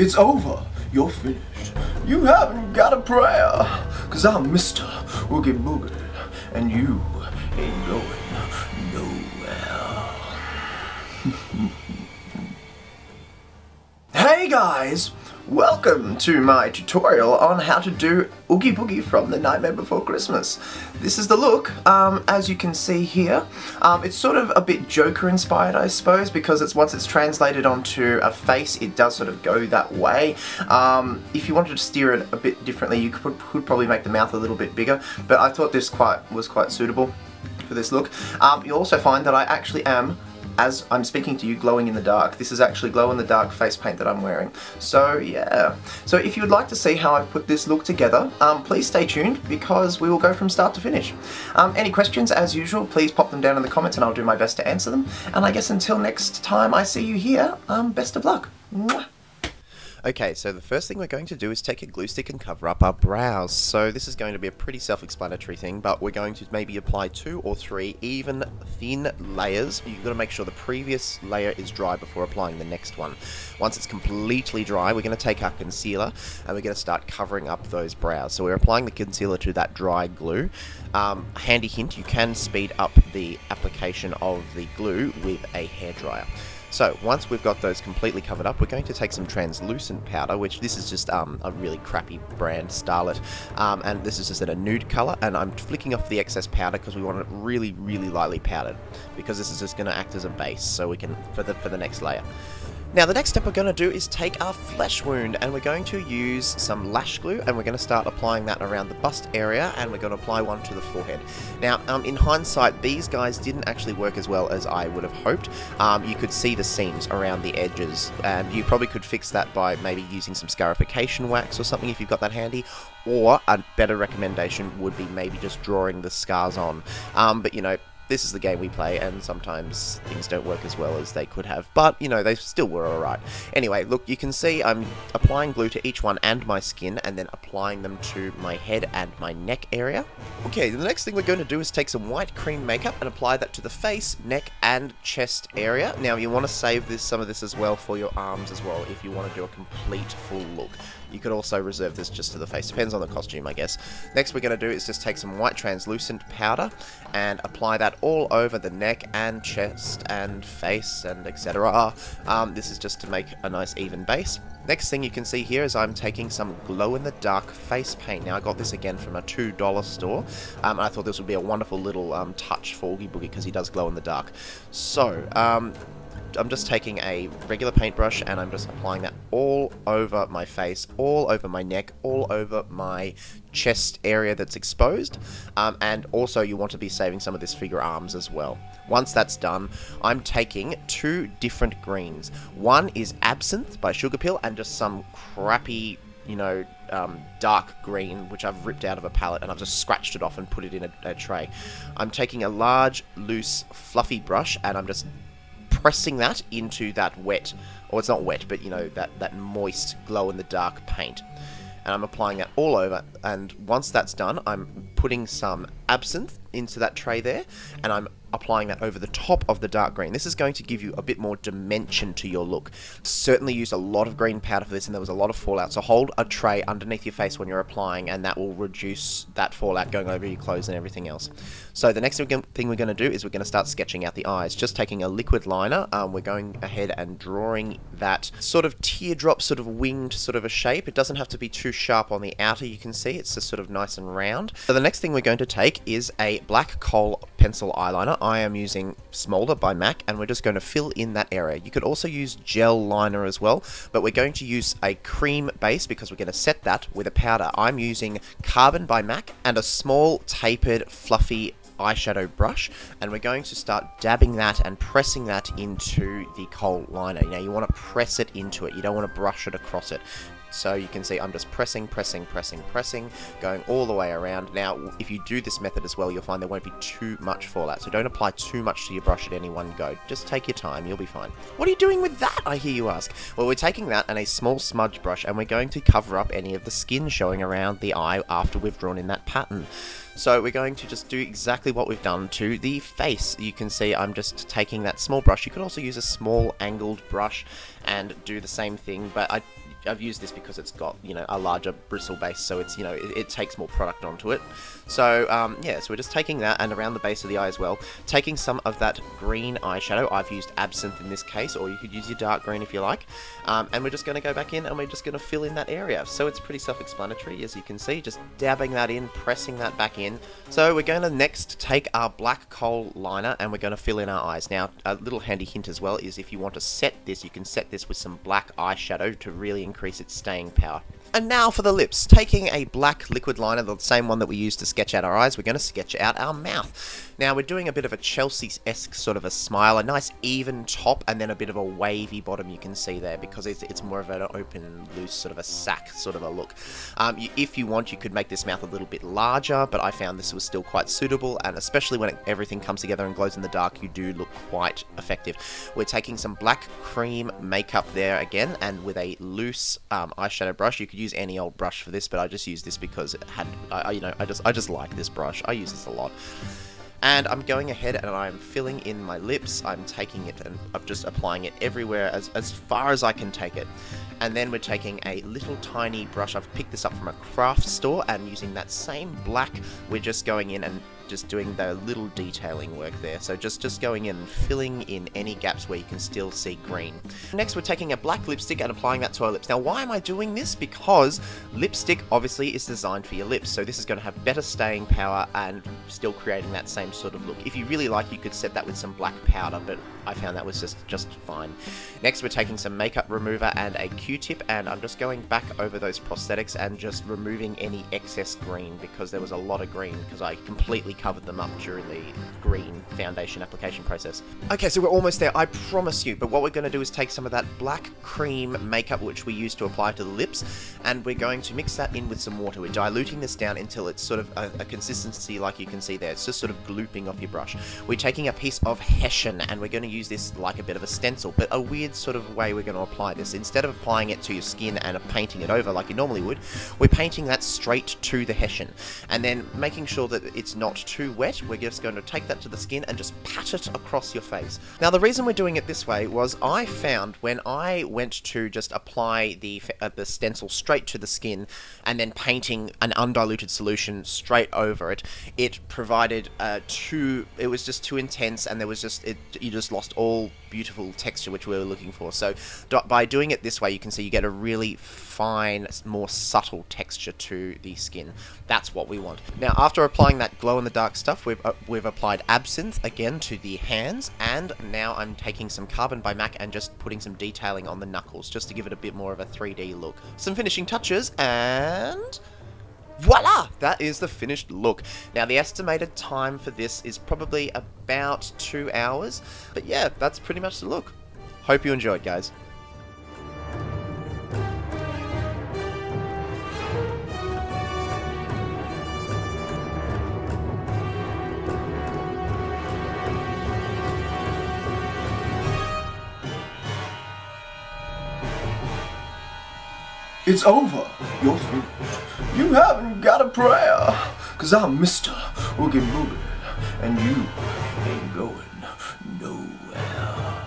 It's over. You're finished. You haven't got a prayer. Cause I'm Mr. Oogie Boogie. And you ain't going nowhere. Hey guys! Welcome to my tutorial on how to do Oogie Boogie from The Nightmare Before Christmas. This is the look, as you can see here. It's sort of a bit Joker inspired, I suppose, because once it's translated onto a face, it does sort of go that way. If you wanted to steer it a bit differently, you could probably make the mouth a little bit bigger, but I thought this was quite suitable for this look. You'll also find that I actually am, as I'm speaking to you, glowing in the dark. This is actually glow-in-the-dark face paint that I'm wearing. So yeah. So if you would like to see how I put this look together, please stay tuned because we will go from start to finish. Any questions, as usual, please pop them down in the comments and I'll do my best to answer them. And I guess until next time I see you here, best of luck. Mwah. Okay, so the first thing we're going to do is take a glue stick and cover up our brows. So this is going to be a pretty self-explanatory thing, but we're going to maybe apply 2 or 3 even thin layers. You've got to make sure the previous layer is dry before applying the next one. Once it's completely dry, we're going to take our concealer and we're going to start covering up those brows. So we're applying the concealer to that dry glue. Handy hint, you can speed up the application of the glue with a hairdryer. So, once we've got those completely covered up, we're going to take some translucent powder, which this is just a really crappy brand, Starlet, and this is just in a nude colour, and I'm flicking off the excess powder because we want it really, really lightly powdered, because this is just going to act as a base, so we can, for the next layer. Now the next step we're going to do is take our flesh wound and we're going to use some lash glue and we're going to start applying that around the bust area and we're going to apply one to the forehead. Now in hindsight these guys didn't actually work as well as I would have hoped. You could see the seams around the edges and you probably could fix that by maybe using some scarification wax or something if you've got that handy, or a better recommendation would be maybe just drawing the scars on. But you know, this is the game we play, and sometimes things don't work as well as they could have, but, you know, they still were alright. Anyway, look, you can see I'm applying glue to each one and my skin, and then applying them to my head and my neck area. Okay, the next thing we're going to do is take some white cream makeup and apply that to the face, neck, and chest area. Now, you want to save some of this as well for your arms as well, if you want to do a complete full look. You could also reserve this just to the face, depends on the costume, I guess. Next we're going to do is just take some white translucent powder and apply that all over the neck and chest and face and etc. This is just to make a nice even base. Next thing you can see here is I'm taking some glow-in-the-dark face paint. Now I got this again from a $2 store, and I thought this would be a wonderful little touch for Oogie Boogie because he does glow in the dark. So, I'm just taking a regular paintbrush and I'm just applying that all over my face, all over my neck, all over my chest area that's exposed, and also you want to be saving some of this for your arms as well. Once that's done, I'm taking 2 different greens. One is Absinthe by Sugar Pill and just some crappy, you know, dark green, which I've ripped out of a palette and I've just scratched it off and put it in a tray. I'm taking a large, loose, fluffy brush and I'm just pressing that into that wet, or it's not wet, but you know, that moist glow-in-the-dark paint. And I'm applying that all over, and once that's done, I'm putting some Absinthe into that tray there, and I'm applying that over the top of the dark green. This is going to give you a bit more dimension to your look. Certainly used a lot of green powder for this, and there was a lot of fallout, so hold a tray underneath your face when you're applying, and that will reduce that fallout going over your clothes and everything else. So the next thing we're going to do is we're going to start sketching out the eyes. Just taking a liquid liner, we're going ahead and drawing that sort of teardrop, sort of winged sort of a shape. It doesn't have to be too sharp on the outer, you can see, it's just sort of nice and round. So the next thing we're going to take is a black kohl pencil eyeliner. I am using Smolder by MAC, and we're just going to fill in that area. You could also use gel liner as well, but we're going to use a cream base because we're going to set that with a powder. I'm using Carbon by MAC and a small tapered fluffy eyeshadow brush, and we're going to start dabbing that and pressing that into the kohl liner. Now you want to press it into it, you don't want to brush it across it. So you can see I'm just pressing, going all the way around. Now, if you do this method as well, you'll find there won't be too much fallout. So don't apply too much to your brush at any one go. Just take your time, you'll be fine. What are you doing with that, I hear you ask? Well, we're taking that and a small smudge brush, and we're going to cover up any of the skin showing around the eye after we've drawn in that pattern. So we're going to just do exactly what we've done to the face. You can see I'm just taking that small brush. You could also use a small angled brush and do the same thing, but I've used this because it's got, you know, a larger bristle base, so it's, you know, it takes more product onto it. So, yeah, so we're just taking that, and around the base of the eye as well, taking some of that green eyeshadow. I've used Absinthe in this case, or you could use your dark green if you like. And we're just going to go back in, and we're just going to fill in that area. So it's pretty self-explanatory, as you can see, just dabbing that in, pressing that back in. So we're going to next take our black coal liner, and we're going to fill in our eyes. Now, a little handy hint as well is if you want to set this, you can set this with some black eyeshadow to really increase its staying power. And now for the lips. Taking a black liquid liner, the same one that we used to sketch out our eyes, we're going to sketch out our mouth. Now we're doing a bit of a Chelsea-esque sort of a smile, a nice even top, and then a bit of a wavy bottom you can see there, because it's more of an open, loose, sort of a sack sort of a look. If you want, you could make this mouth a little bit larger, but I found this was still quite suitable, and especially when everything comes together and glows in the dark, you do look quite effective. We're taking some black cream makeup there again, and with a loose eyeshadow brush. You could use any old brush for this, but I just used this because it had, you know, I just like this brush. I use this a lot. And I'm going ahead and I'm filling in my lips. I'm taking it and I'm just applying it everywhere as far as I can take it. And then we're taking a little tiny brush. I've picked this up from a craft store, and using that same black, we're just going in and just doing the little detailing work there. So just going in and filling in any gaps where you can still see green. Next, we're taking a black lipstick and applying that to our lips. Now, why am I doing this? Because lipstick obviously is designed for your lips, so this is going to have better staying power and still creating that same sort of look. If you really like, you could set that with some black powder, but I found that was just fine. Next, we're taking some makeup remover and a Q-tip, and I'm just going back over those prosthetics and just removing any excess green, because there was a lot of green, because I completely covered them up during the green foundation application process. Okay, so we're almost there, I promise you, but what we're going to do is take some of that black cream makeup which we used to apply to the lips, and we're going to mix that in with some water. We're diluting this down until it's sort of a consistency like you can see there. It's just sort of glooping off your brush. We're taking a piece of Hessian, and we're going to use this like a bit of a stencil, but a weird sort of way we're going to apply this. Instead of applying it to your skin and painting it over like you normally would, we're painting that straight to the Hessian, and then making sure that it's not too wet. We're just going to take that to the skin and just pat it across your face. Now, the reason we're doing it this way was I found when I went to just apply the stencil straight to the skin and then painting an undiluted solution straight over it, it provided it was just too intense, and there was just, you just lost all beautiful texture which we were looking for. So by doing it this way, you can see you get a really fine, more subtle texture to the skin. That's what we want. Now, after applying that glow-in-the-dark stuff, we've applied Absinthe again to the hands, and now I'm taking some Carbon by MAC and just putting some detailing on the knuckles, just to give it a bit more of a 3D look. Some finishing touches, and voila! That is the finished look. Now, the estimated time for this is probably about 2 hours, but yeah, that's pretty much the look. Hope you enjoyed, guys. It's over. You're through. You haven't got a prayer. 'Cause I'm Mr. Oogie Boogie, and you ain't going nowhere.